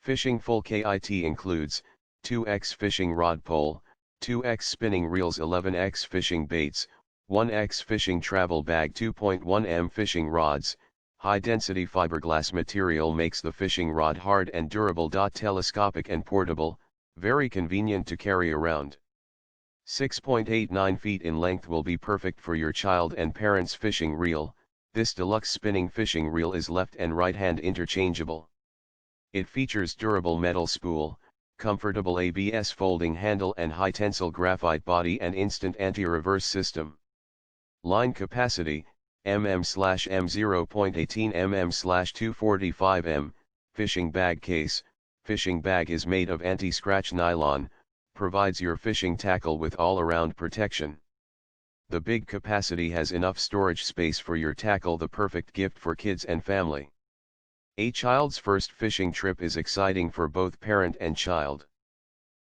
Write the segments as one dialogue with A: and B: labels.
A: Fishing full kit includes 2x fishing rod pole, 2x spinning reels, 11x fishing baits, 1x fishing travel bag, 2.1 m fishing rods. High-density fiberglass material makes the fishing rod hard and durable. Telescopic and portable, very convenient to carry around. 6.89 feet in length will be perfect for your child and parents' fishing reel. This deluxe spinning fishing reel is left and right hand interchangeable. It features durable metal spool, comfortable ABS folding handle and high-tensile graphite body and instant anti-reverse system. Line capacity, mm/m 0.18 mm/245 m. Fishing bag case. Fishing bag is made of anti-scratch nylon, provides your fishing tackle with all-around protection. The big capacity has enough storage space for your tackle, the perfect gift for kids and family. A child's first fishing trip is exciting for both parent and child.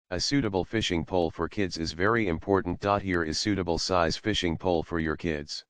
A: A suitable fishing pole for kids is very important. Here is suitable size fishing pole for your kids.